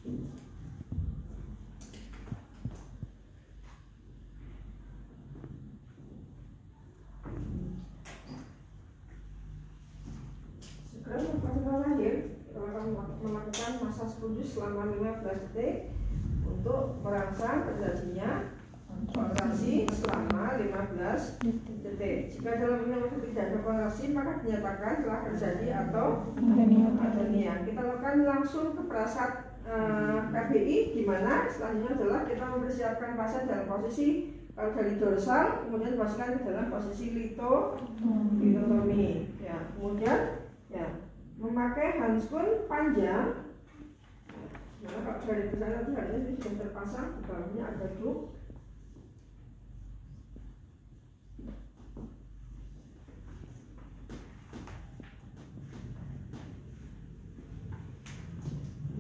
Setelah lahir, kita akan melakukan massage pundus selama 15 detik untuk merangsang terjadinya kontraksi selama 15 detik. Jika dalam 15 detik tidak ada kontraksi, maka dinyatakan telah terjadi atau adenia. Kita lakukan langsung ke perasat KBI, di mana selanjutnya adalah kita mempersiapkan pasien dalam posisi dari dorsal, kemudian dimasukkan ke dalam posisi litotomi. Ya, kemudian ya, memakai handskun panjang. Nah, kalau dari sana nanti harusnya ini sudah terpasang, di bawahnya ada grup.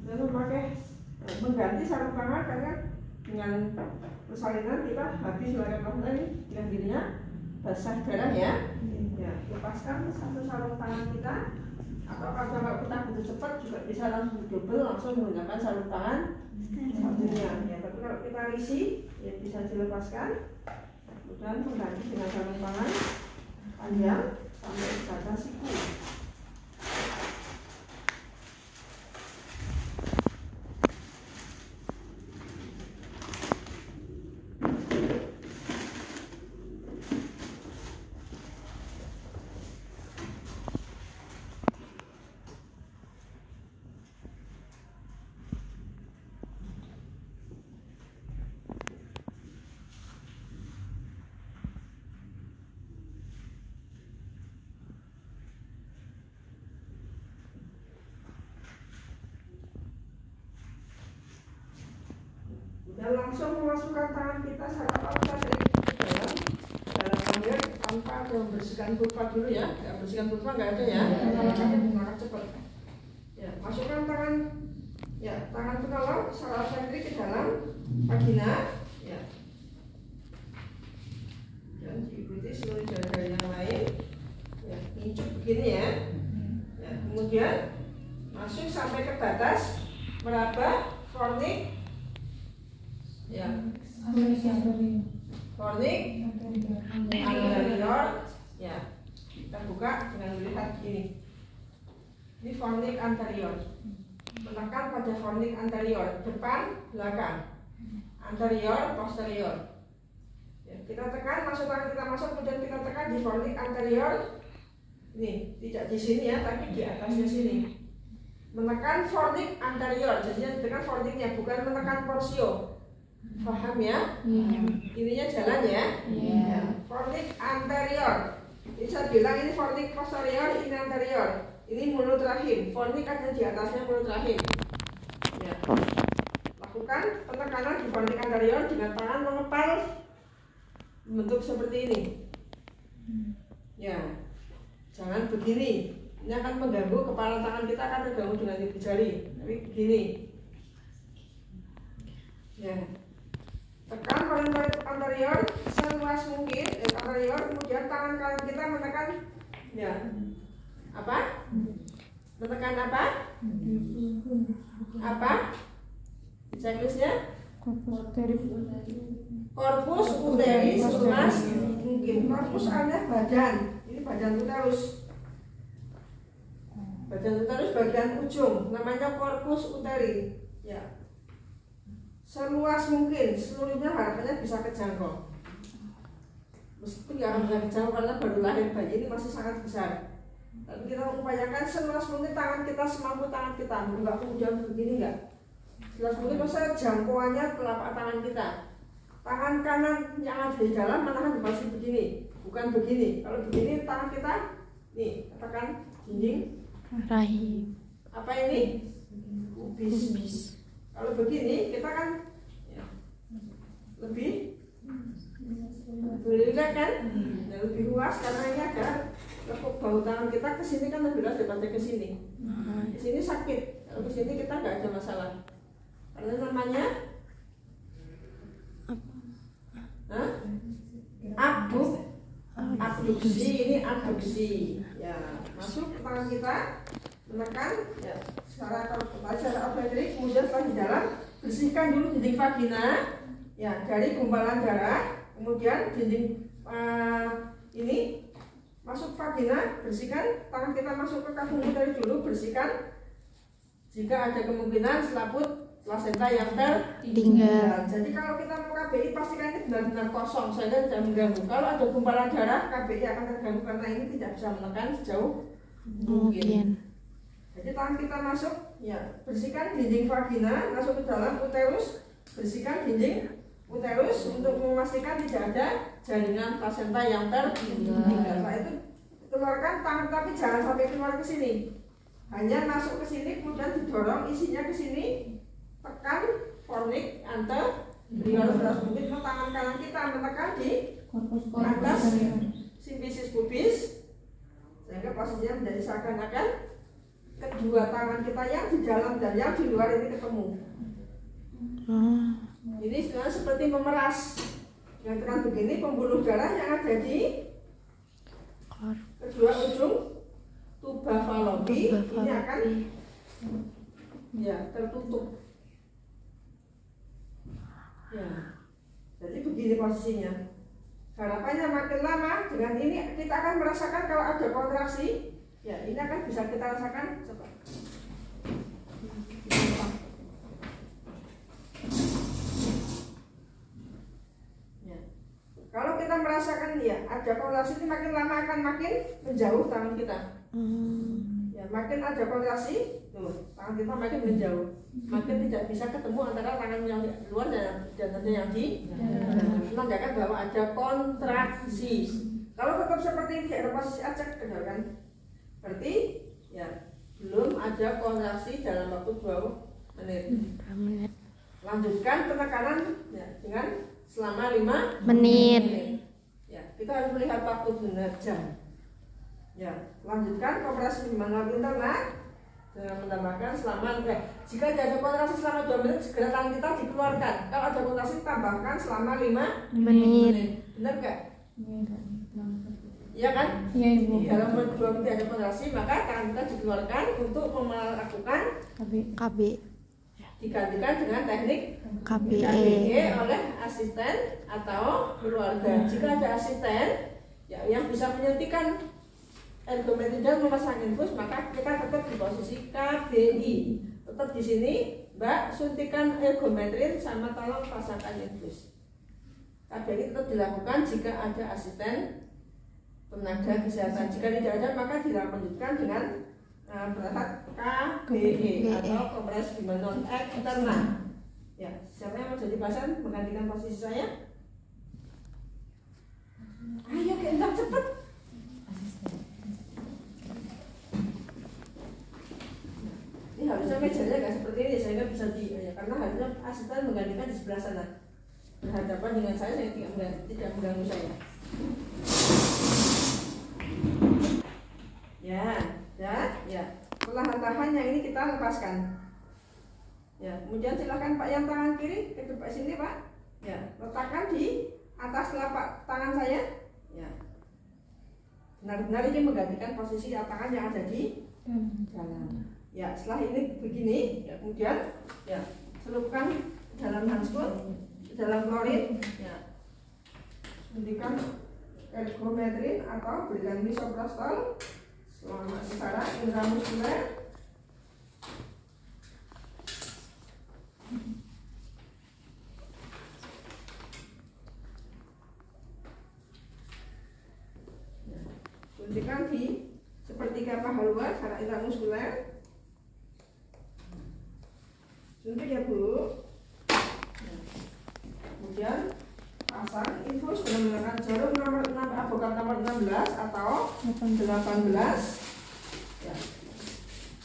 Dan mengganti sarung tangan karena dengan persalinan kita habis melakukan ini dengan dirinya basah darah ya. Ya, lepaskan satu sarung tangan kita, atau kalau kita butuh cepat juga bisa langsung double langsung menggunakan sarung tangan satunya. Ya, tapi kalau kita isi ya bisa dilepaskan, kemudian mengganti dengan sarung tangan panjang sampai ke atas siku. Dan langsung memasukkan tangan kita saat kita dari dalam air tanpa membersihkan vulva dulu ya. Ya, bersihkan vulva nggak ada ya. Maka cepat. Ya, masukkan tangan penolong secara sentrik ke dalam vagina. Ya. Dan diikuti seluruh jalan-jalan yang lain. Ya, injek begini ya. Ya, kemudian masuk sampai ke batas meraba fornik. Ya, fornik anterior. Ya, kita buka dengan melihat ini. Ini fornik anterior. Menekan pada fornik anterior, depan, belakang, anterior, posterior. Ya, kita tekan, masuk tangan kita masuk, kemudian kita tekan di fornik anterior. Ini tidak di sini ya, tapi di atasnya sini. Menekan fornik anterior, jadi tekan forniknya, bukan menekan porsio. Paham ya? Ininya jalan ya? Ya. Fornik anterior. Ini saya bilang ini fornik posterior, ini anterior. Ini mulut rahim. Fornik ada di atasnya mulut rahim. Ya. Lakukan penekanan di fornik anterior dengan tangan mengepal bentuk seperti ini. Ya. Jangan begini. Ini akan mengganggu kepala tangan kita, akan terganggu dengan ibu jari. Tapi begini. Ya. Tekan fornik anterior seluas mungkin, anterior, kemudian tangan kanan kita menekan, ya, apa? Menekan apa? Apa? Checklistnya? Korpus uteris seluas mungkin. Korpus adalah badan, ini badan uterus. Badan uterus bagian ujung, namanya korpus uteri. Ya. Seluas mungkin, seluruhnya harapannya bisa kejangkau. Meskipun nggak akan bisa kejangkau karena baru lahir bayi ini masih sangat besar. Tapi kita mengupayakan seluas mungkin tangan kita semampu tangan kita, nggak kemudian begini nggak. Seluas mungkin maksudnya jangkauannya telapak tangan kita. Tangan kanan yang ada di dalam menahan di posisi begini, bukan begini. Kalau begini tangan kita, nih katakan dinding rahim. Apa ini? Pubis. Kalau begini kita kan ya, lebih rileks kan, dan lebih luas karena ini ada lekuk bahu tangan kita ke sini kan lebih luas daripada ke sini. Di sini sakit, kalau ke sini kita nggak ada masalah. Karena namanya abduksi, ini abduksi. Ya, masuk ke tangan kita, menekan ya secara obstetrik, kemudian setelah di dalam bersihkan dulu dinding vagina ya dari gumpalan darah, kemudian dinding ini masuk vagina, bersihkan, tangan kita masuk ke kafum uteri dulu, bersihkan. Jika ada kemungkinan selaput plasenta yang tertinggal. Jadi kalau kita mau KBI pastikan ini benar-benar kosong sehingga tidak mengganggu. Kalau ada gumpalan darah, KBI akan terganggu karena ini tidak bisa menekan sejauh mungkin. Jadi tangan kita masuk, ya bersihkan dinding vagina, masuk ke dalam uterus, bersihkan dinding uterus untuk memastikan tidak ada jaringan plasenta yang tertinggal. Setelah itu keluarkan tangan, tapi jangan sampai keluar ke sini. Hanya masuk ke sini, kemudian didorong isinya ke sini, tekan fornix anterior sebelah mungkin tangan kanan kita menekan di atas simfisis pubis sehingga posisinya menjadi seakan-akan kedua tangan kita yang di dalam dan yang di luar ini ketemu. Ini sebenarnya seperti memeras. Yang tekan begini pembuluh darah yang ada di kedua ujung tuba Fallopi ini akan ya tertutup. Ya, jadi begini posisinya. Harapannya makin lama dengan ini kita akan merasakan kalau ada kontraksi. Ya, ini akan bisa kita rasakan. Coba. Ya. Kalau kita merasakan ya ada kontraksi ini makin lama akan makin menjauh tangan kita. Ya, makin ada kontraksi, tuh, tangan kita makin menjauh. Makin tidak bisa ketemu antara tangan yang di luar dan yang di dalam. Menandakan bahwa ada kontraksi. Kalau tetap seperti ini, ada posisi acak, kan? Berarti ya belum ada kontraksi dalam waktu 2 menit. Lanjutkan penekanan ya, dengan selama 5 menit. Ya, kita harus melihat waktu benar jam. Ya, lanjutkan kompresi manual interna dengan menambahkan selama jika ada kontraksi selama 2 menit segera tangan kita dikeluarkan. Kalau ada kontraksi tambahkan selama 5 menit. Benar nggak? Iya kan? Iya Ibu. Dalam 2 menit ada kontraksi maka tangan kita dikeluarkan untuk melakukan KB. Digantikan dengan teknik KBE oleh asisten atau keluarga. Jika ada asisten ya, yang bisa menyuntikkan ergometrin dan memasang infus, maka kita tetap di posisi KBI. Tetap di sini, Mbak, suntikan ergometrin sama tolong pasangkan infus. KBI tetap dilakukan jika ada asisten tenaga kesehatan. Jika tidak ada, maka dilanjutkan dengan perangkat KBE atau kompres non eksterna. Ya, siapa yang mau jadi pasien menggantikan posisi saya? Ayo kita cepat. Ini harusnya mejanya nggak seperti ini sehingga bisa ya, karena harusnya asisten menggantikan di sebelah sana berhadapan dengan saya tidak mengganggu saya. Ya, perlahan-lahan yang ini kita lepaskan. Ya, kemudian silakan Pak yang tangan kiri ke depan sini Pak. Ya, letakkan di atas telapak tangan saya. Ya, benar-benar ini menggantikan posisi tangan yang ada di dalam. Ya, setelah ini begini, ya kemudian ya celupkan dalam handscoot, dalam klorin. Ya, suntikan ergometrin atau berikan misoprostol selama secara intramuskuler. Suntikan di sepertiga paha luar secara intramuskuler. Suntik ya Bu. Kemudian pasang infus dengan menggunakan jarum nomor 6 avokat nomor 16 atau 18. Ya.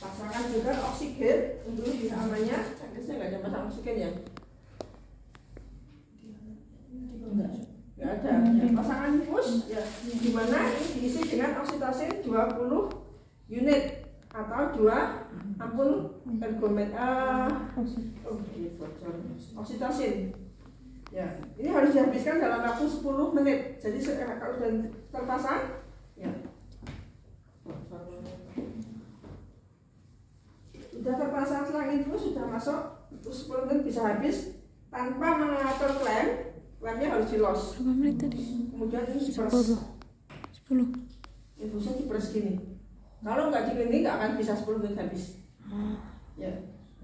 Pasangkan juga oksigen untuk lebih amannya. Biasanya nggak ada pasang oksigen ya? Nggak ada. Ya, pasangan infus ya, di mana ini diisi dengan oksitosin 20 unit atau 2 ampul oksitosin. Ya, ini harus dihabiskan dalam waktu 10 menit. Jadi kalau sudah terpasang, ya. sudah terpasang selang infus, sudah masuk, terus 10 menit bisa habis tanpa mengatur klem. Klemnya harus dilos. Berapa menit tadi? Kemudian ini diperes. 10. Infusnya diperes gini. Kalau nggak gini nggak akan bisa 10 menit habis. Ya,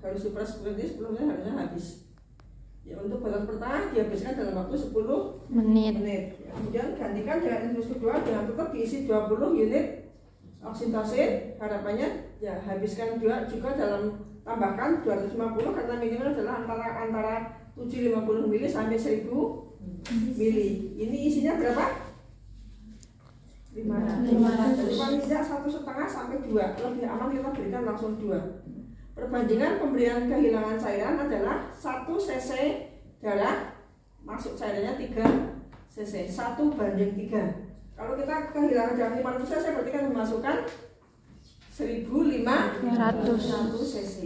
harus diperes 10 menit harusnya habis. Ya, untuk batas pertama dihabiskan dalam waktu 10 menit. Ya, kemudian gantikan dengan infus kedua dengan tetap diisi 20 unit oksitosin. Harapannya ya habiskan juga dalam tambahkan 250 karena minimal adalah antara 750 mili sampai 1000 mili. Ini isinya berapa? 500. Jadi paling tidak 1,5 sampai 2. Lebih aman kita berikan langsung 2. Perbandingan pemberian kehilangan cairan adalah 1 cc darah masuk cairannya 3 cc, 1:3. Kalau kita kehilangan darah 500 cc berarti kan memasukkan 1500 cc.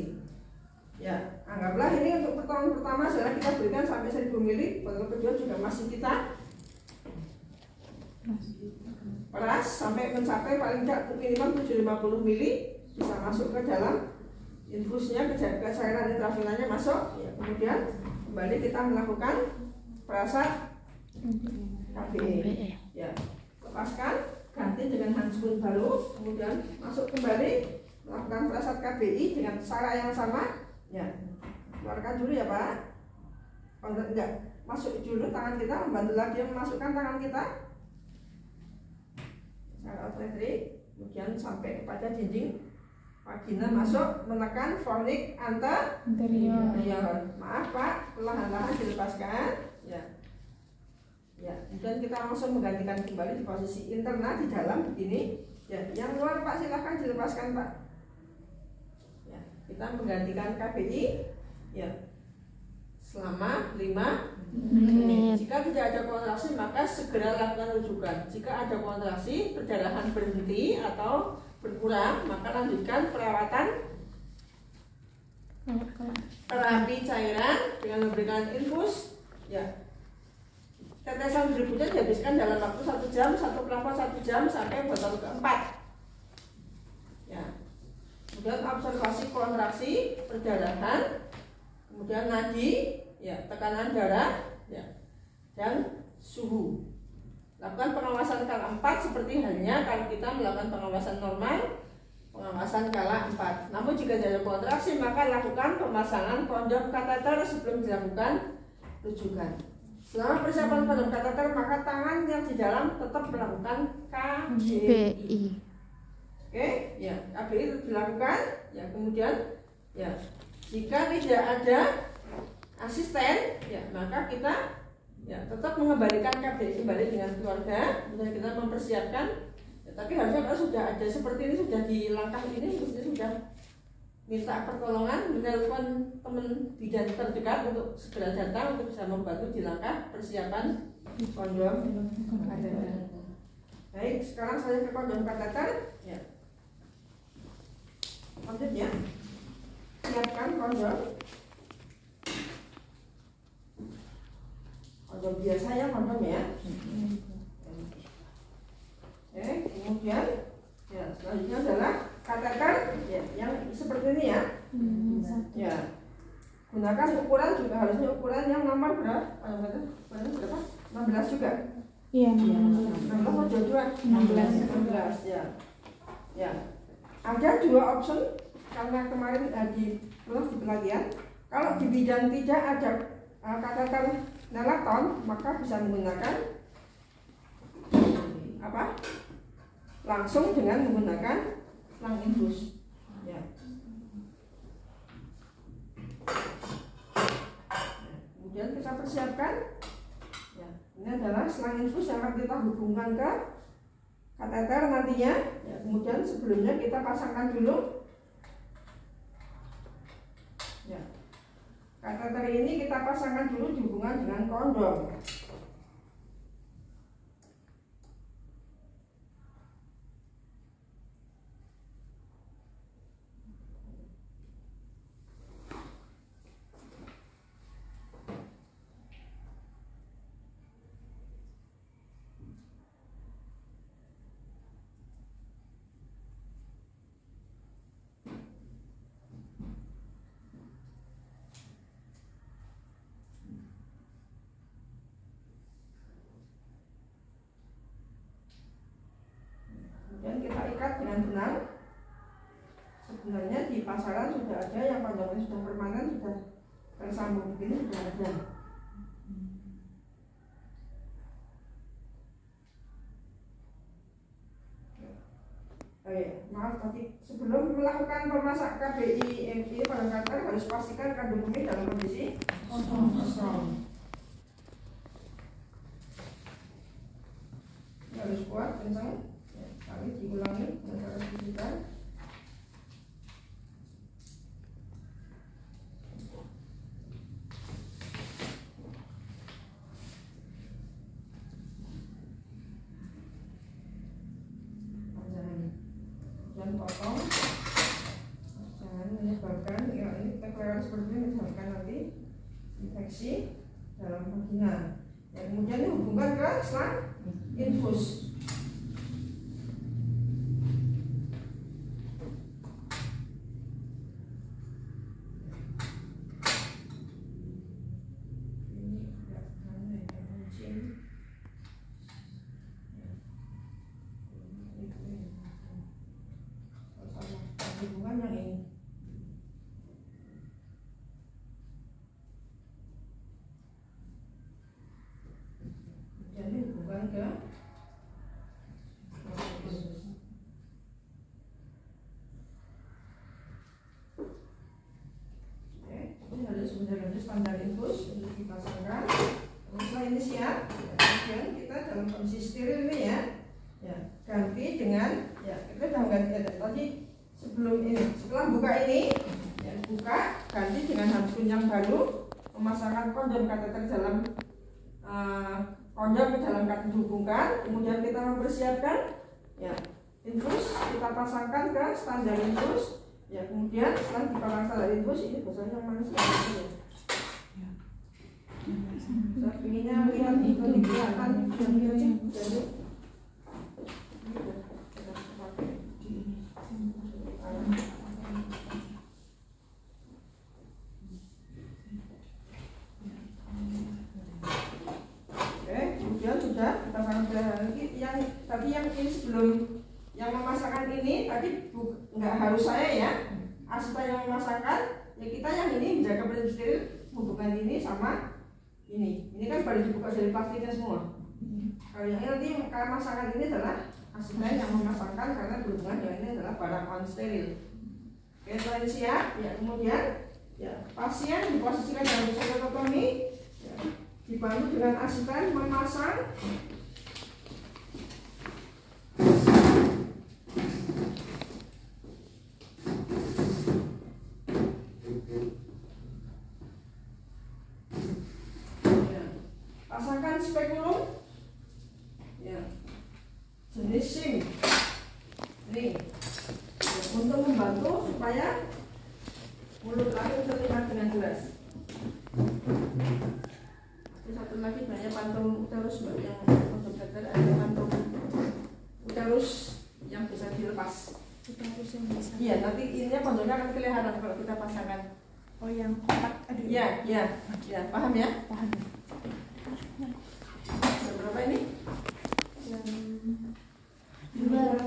Ya, anggaplah ini untuk pertolongan pertama adalah kita berikan sampai 1000 mili. Pertolongan kedua juga masih kita peras sampai mencapai paling tidak minimal 750 mili bisa masuk ke dalam infusnya, ke cairan intravenanya masuk. Ya, kemudian kembali kita melakukan perasan KBE. Ya, lepaskan, ganti dengan handphone baru, kemudian masuk kembali melakukan perasan KBI dengan cara yang sama. Ya, keluarkan dulu ya Pak. Kalau enggak, masuk dulu tangan kita, membantu lagi memasukkan tangan kita secara otomatis, kemudian sampai kepada dinding vagina, masuk menekan fornik anterior. Maaf Pak, perlahan-lahan dilepaskan. Ya, ya. Kemudian kita langsung menggantikan kembali di posisi interna di dalam begini. Ya, yang luar Pak silahkan dilepaskan Pak. Ya, kita menggantikan KBI. Ya, selama 5 menit. Jika tidak ada kontraksi maka segera lakukan rujukan. Jika ada kontraksi, perdarahan berhenti atau berkurang, maka lanjutkan perawatan terapi cairan dengan memberikan infus. Ya, tetesan berikutnya dihabiskan dalam waktu 1 jam, satu pelapor 1 jam sampai botol keempat. Ya, kemudian observasi kontraksi, perdarahan, kemudian nadi, ya, tekanan darah, ya, dan suhu. Lakukan pengawasan skala 4 seperti halnya kalau kita melakukan pengawasan normal, pengawasan skala 4. Namun jika ada kontraksi maka lakukan pemasangan kondom kateter sebelum dilakukan rujukan. Selama persiapan kondom kateter maka tangan yang di dalam tetap melakukan KBI. Oke, ya, KBI itu dilakukan. Ya, kemudian ya, jika tidak ada asisten, ya, maka kita ya tetap mengembalikan KBI kembali dengan keluarga. Kemudian kita mempersiapkan, ya, tapi harusnya kalau sudah ada seperti ini, sudah di langkah ini, mestinya sudah minta pertolongan, menelpon teman bidan terdekat untuk segera datang untuk bisa membantu di langkah persiapan kondom kateter. Baik, sekarang saya ke kondom kateter. Ya, lanjut ya, siapkan kondom. Kondom biasa ya, kondom ya. Oke, kemudian ya selanjutnya adalah kateter, ya, yang seperti ini ya. Ya, gunakan ukuran juga harusnya ukuran yang nomor berapa? Berapa? 16 juga. Iya, 16 atau 16 ya. Ya, ada 2 option karena kemarin di pelagian. Kalau di bidan tidak ada kateter nalaton, maka bisa menggunakan apa? Langsung dengan menggunakan selang infus. Ya. Kemudian kita persiapkan. Ya, ini adalah selang infus yang akan kita hubungkan ke kateter nantinya. Ya, kemudian sebelumnya kita pasangkan dulu. Ya. Kateter ini kita pasangkan dulu dihubungkan dengan kondom. dengan benar. Sebenarnya di pasaran sudah ada yang panjangnya sudah permanen, sudah tersambung begini sudah ada. Maaf tadi sebelum melakukan pemasak KBI MI pada kantor harus pastikan kandung kemih dalam kondisi kosong. Harus kuat, kencang. Kali diulangi dengan cara digital. Jangan potong, jangan menyebabkan ya, ini kelewatan seperti ini menyebabkan nanti infeksi dalam vagina. Ya, kemudian dihubungkan ke selang infus. Hubungan yang ini. Jadi hubungan ke ini harus benar-benar standar infus untuk dipasangkan. Setelah ini siap, kemudian kita dalam kondisi steril ini ya ganti dengan kita sudah ganti tadi. Sebelum ini, setelah buka ini, ya, buka, ganti dengan handphone yang baru, memasangkan kondom kateter dalam kondom ke dalam kateter dihubungkan, kemudian kita mempersiapkan, ya, infus kita pasangkan ke standar infus, ya, kemudian setelah dipasang standar infus ini biasanya mana sih? Saya pinginnya lihat itu kelihatan jadi. Kemudian sudah kita pasangkan lagi yang tadi yang ini sebelum yang memasangkan ini tadi nggak harus saya ya, asisten yang memasangkan ya, kita yang ini menjaga prinsip steril hubungan ini sama ini kan baru dibuka dari plastiknya semua. Kalau yang ini nanti kalau masakan ini adalah asisten yang memasangkan karena berhubungan yang ini adalah barang unsteril. Oke, setelah siap ya, kemudian ya pasien diposisikan dalam posisi ototomi ya, dibantu dengan asisten memasang ya, pasangkan spekulum ya, jenis SIM ini ya, untuk membantu supaya mulut laki terlihat dengan jelas. Satu lagi banyak pantum uterus yang untuk dokter ada pantum uterus yang bisa dilepas. Uterus yang bisa. Iya, nanti ininya kondomnya akan kelihatan kalau kita pasangkan. Oh yang kotak. Aduh. Iya, paham ya? Paham. Jam berapa ini?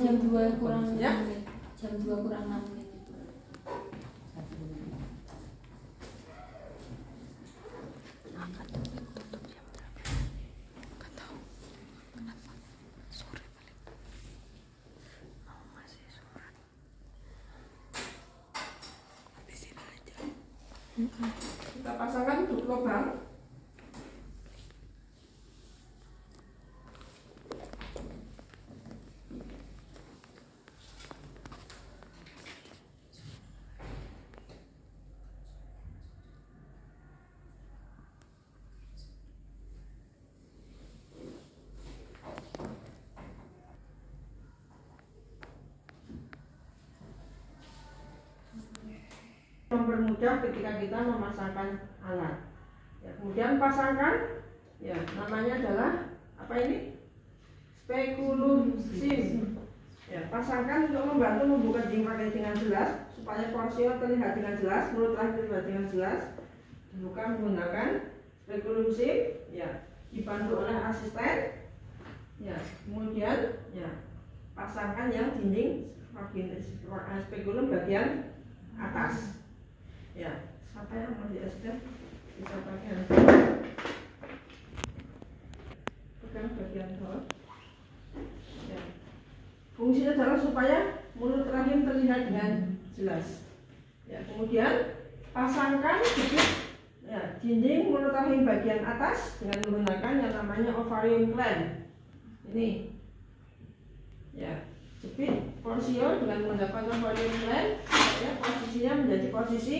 Jam 2 kurang ya? Jam 2 kurang 6 menit. Kita pasangkan untuk lubang. Mempermudah ketika kita memasangkan alat. Ya, kemudian pasangkan, ya namanya adalah apa ini? Spekulum SIM. Ya, pasangkan untuk membantu membuka dinding dengan jelas supaya porsinya terlihat dengan jelas, mulut laki terlihat dengan jelas. Dibuka menggunakan spekulum SIM. Ya, dibantu oleh asisten. Ya, kemudian ya pasangkan yang dinding spekulum bagian atas. Ya, siapa yang mau di SD bisa pakai pegang bagian bawah. Ya. Fungsinya adalah supaya mulut rahim terlihat dengan jelas. Ya, kemudian pasangkan sedikit ya, dinding mulut rahim bagian atas dengan menggunakan yang namanya ovarium gland. Ini, ya, jepit porsio dengan menggunakan ovarium gland. Ya, posisinya menjadi posisi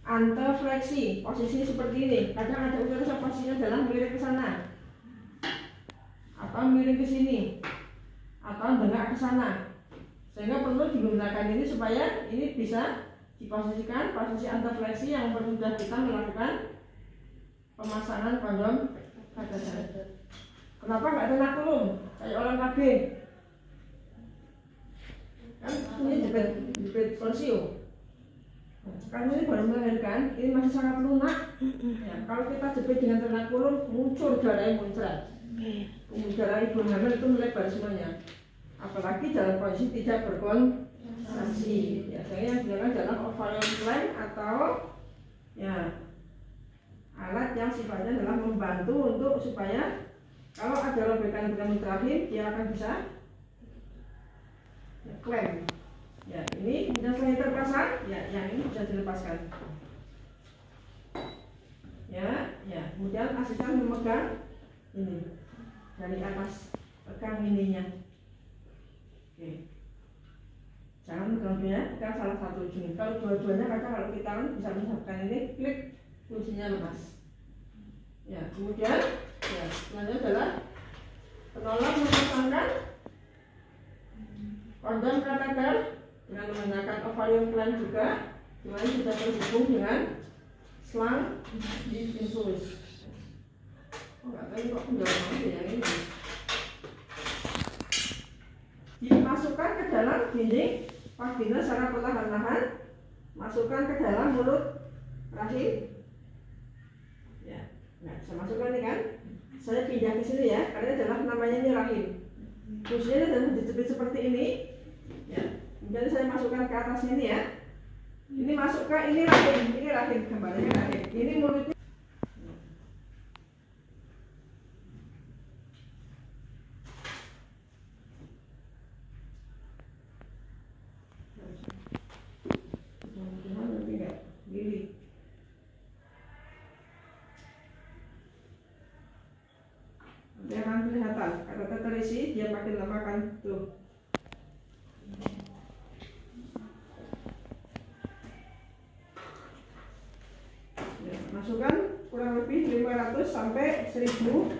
antefleksi. Posisi seperti ini. Kadang ada uterus posisinya adalah miring ke sana, atau miring ke sini, atau dengak ke sana. Sehingga perlu digunakan ini supaya ini bisa diposisikan posisi antefleksi yang mempermudah kita melakukan pemasangan kondom pada saat. Kenapa nggak tenakulum kayak orang KB? Kan ini jepit porsio. Kan ini baru melahirkan, ini masih sangat lunak. Ya, kalau kita jepit dengan tenakulum, muncul darah yang muncrat. Darah ibu hamil itu melebar semuanya. Apalagi dalam kondisi tidak berkontrasi. Biasanya yang digunakan dalam ovarium gland atau ya alat yang sifatnya adalah membantu untuk supaya kalau ada robekan rahim dia akan bisa klem. Ya, ini kemudian setelah terpasang, ya yang ini bisa dilepaskan. Ya, ya. Kemudian asisten memegang ini dari atas, pegang ininya. Oke. Jangan kemudian pegang salah satu ujung. Kalau dua-duanya kadang kalau kita bisa menyebabkan ini klik kuncinya lepas. Ya, kemudian ya selanjutnya adalah penolong memasangkan kondom kateter dengan menggunakan ovarium gland juga, dimana sudah terhubung dengan selang di infus. Oh, nggak tahu kok penjelasan yang ini. Dimasukkan ke dalam dinding vagina secara perlahan-lahan, masukkan ke dalam mulut rahim. Ya, nah, saya masukkan ini kan. Saya pindah ke sini ya, karena adalah namanya ini rahim. Khususnya adalah dijepit seperti ini. Ya, kemudian saya masukkan ke atas ini ya. Ini masuk ke ini rahim gambarnya rahim. Ini mulutnya. Dia akan kelihatan karena terisi dia makin lama kan tuh. Ya, masukkan kurang lebih 500 sampai 1000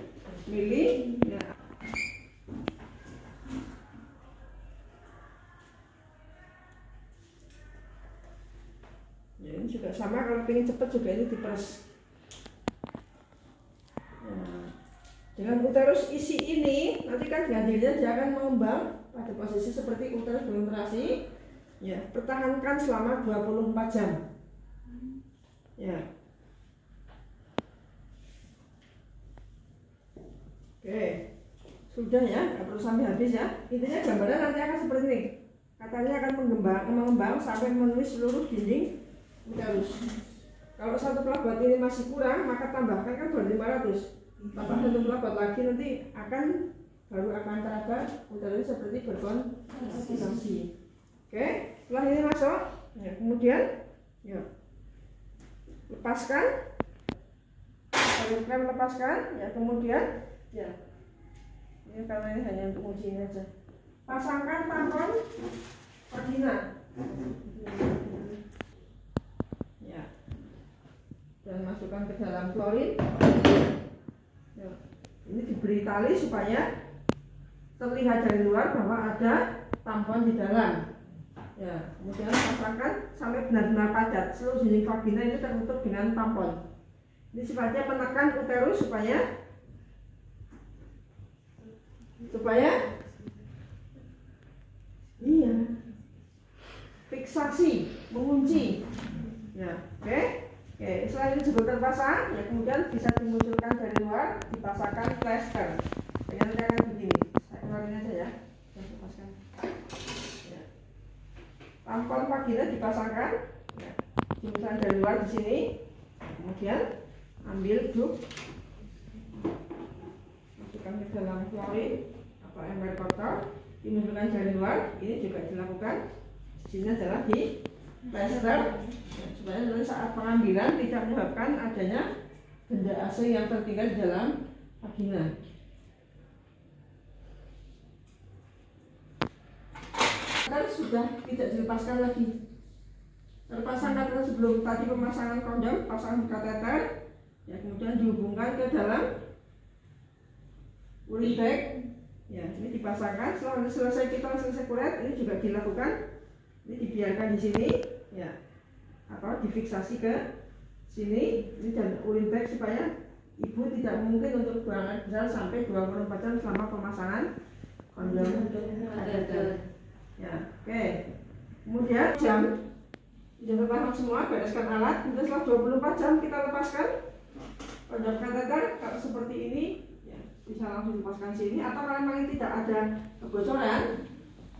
mili. Ya. Ya, ini juga sama kalau ingin cepat juga ini diperes. Dengan uterus isi ini, nanti kan hasilnya dia akan mengembang pada posisi seperti uterus berkontraksi. Ya, pertahankan selama 24 jam. Ya. Oke. Sudah ya, nggak perlu sampai habis ya. Intinya gambarnya nanti akan seperti ini. Katanya akan mengembang sampai memenuhi seluruh dinding uterus. Kalau satu pelabuhan ini masih kurang, maka tambahkan kan baru 500. Tambah satu pelabuhan lagi nanti baru akan teraba uterus seperti berkontraksi. Oke, setelah ini masuk, ya, kemudian ya, lepaskan, ya, kemudian ya, ini karena ini hanya untuk uji ini aja. Pasangkan tampon vagina, ya, dan masukkan ke dalam klorin. Ya, ini diberi tali supaya terlihat dari luar bahwa ada tampon di dalam. Ya, kemudian pasangkan sampai benar-benar padat. Seluruh dinding vagina ini tertutup dengan tampon. Ini sifatnya menekan uterus supaya iya, fiksasi, mengunci. Ya, oke. Oke, setelah ini juga terpasang, ya kemudian bisa dimunculkan dari luar, dipasangkan plester. Dengan akan begini. Saya keluarin aja ya. Saya lepaskan. Ya. tampon vagina dipasangkan, ya, dimasukkan dari luar di sini, kemudian ambil duk, masukkan ke dalam klorin atau ember kotor, dimasukkan dari luar. Ini juga dilakukan. Di sini adalah di plester, ya, supaya nanti saat pengambilan tidak menyebabkan adanya benda asing yang tertinggal di dalam vagina. Kan sudah tidak dilepaskan lagi, terpasang kateter sebelum tadi pemasangan kondom, pasang kateter, ya, kemudian dihubungkan ke dalam urin bag, ya, ini dipasangkan. Setelah selesai kita selesai kuret, ini juga dilakukan. Ini dibiarkan di sini, ya, atau difiksasi ke sini. Ini dan urin bag supaya ibu tidak mungkin untuk buang air besar sampai 24 jam selama pemasangan kondom kateter. Ya, oke. Kemudian jam sudah terpasang semua, bereskan alat. Kemudian setelah 24 jam kita lepaskan kondom kateter. Kalau seperti ini, ya, bisa langsung lepaskan sini. Atau kalau memang tidak ada kebocoran,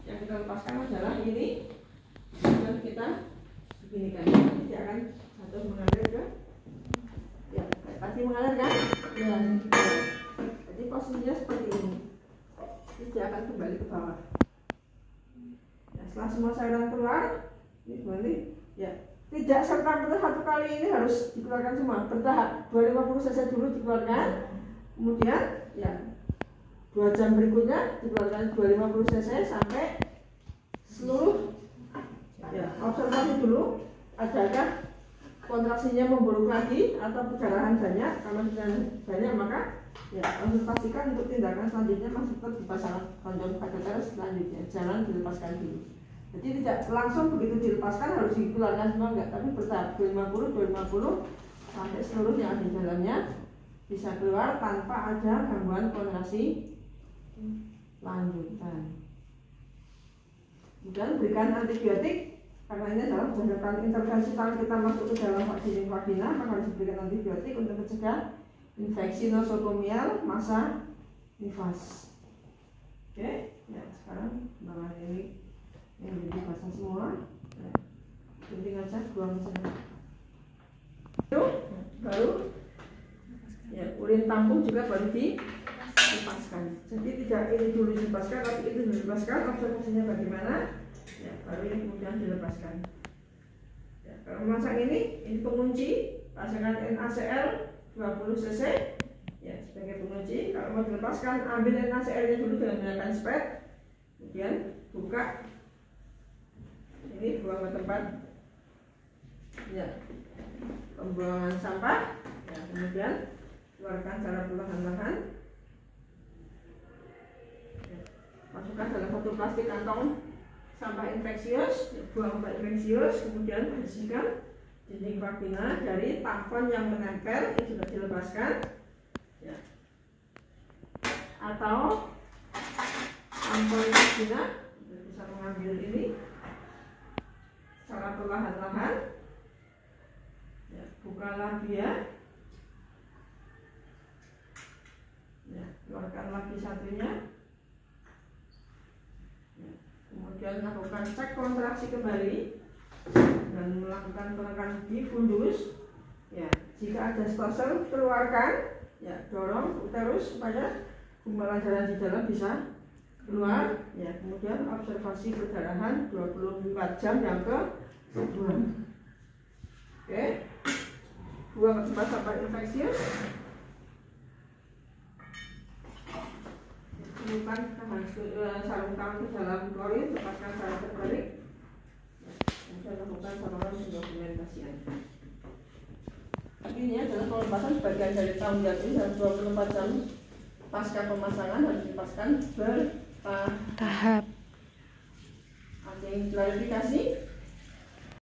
yang kita lepaskan adalah ini. Kemudian kita beginikan, nanti akan jatuh mengalir ke, ya, pasti mengalir kan? Ya. Jadi posisinya seperti ini. Ini dia akan kembali ke bawah. Setelah semua cairan keluar, ini berarti, ya, tidak serta-merta satu kali ini harus dikeluarkan semua, bertahap. 250 cc dulu dikeluarkan, kemudian, ya, 2 jam berikutnya dikeluarkan 250 cc sampai seluruh, ya, observasi dulu adakah kontraksinya memburuk lagi atau perdarahan banyak. Kalau banyak maka, ya, harus pastikan untuk tindakan selanjutnya masih tetap dipasang kondom kateter selanjutnya, jangan dilepaskan dulu. Jadi tidak langsung begitu dilepaskan harus dikeluarkan semua, enggak, tapi bertahap 250 sampai seluruh yang ada di dalamnya bisa keluar tanpa ada gangguan kontraksi lanjutan. Kemudian berikan antibiotik, karena ini adalah berdasarkan intervensi tangan kita masuk ke dalam vagina, maka harus diberikan antibiotik untuk mencegah infeksi nosokomial masa nifas. Oke, ya, sekarang bahan ini menjadi basah semua, ya, penting aja buang sana. Itu baru, ya, urin tampung juga baru dilepaskan. Jadi tidak ini dulu dilepaskan, tapi itu dilepaskan. Observasinya bagaimana? Ya, baru ini kemudian dilepaskan. Ya, kalau memasang ini pengunci, pasangkan NaCl 20 cc, ya, sebagai pengunci. Kalau mau dilepaskan, ambil NaCl-nya dulu dengan menggunakan spet, kemudian buka. Ini buang ke tempat, ya, pembuangan sampah, ya, kemudian keluarkan secara perlahan-lahan, ya, masukkan dalam satu plastik kantong sampah infeksius, ya, buang sampah infeksius, kemudian bersihkan dinding vagina dari tampon yang menempel yang sudah dilepaskan, ya, atau tampon vagina bisa mengambil ini secara perlahan-lahan, ya, buka labia, ya, keluarkan lagi satunya, ya, kemudian lakukan cek kontraksi kembali dan melakukan penekanan di fundus, ya, jika ada stoser keluarkan, ya, dorong uterus supaya gumpalan darah di dalam bisa keluar, ya, kemudian observasi perdarahan 24 jam yang kedua. Oke, buang ke tempat sampah infeksius, temukan sarung tangan ke dalam klorin, lepaskan secara terbalik, kemudian lakukan saluran pendokumentasian. Ini adalah pelepasan sebagian dari tanggung jawab ini dalam 24 jam pasca pemasangan harus dilepaskan bertahap. Ada yang klarifikasi?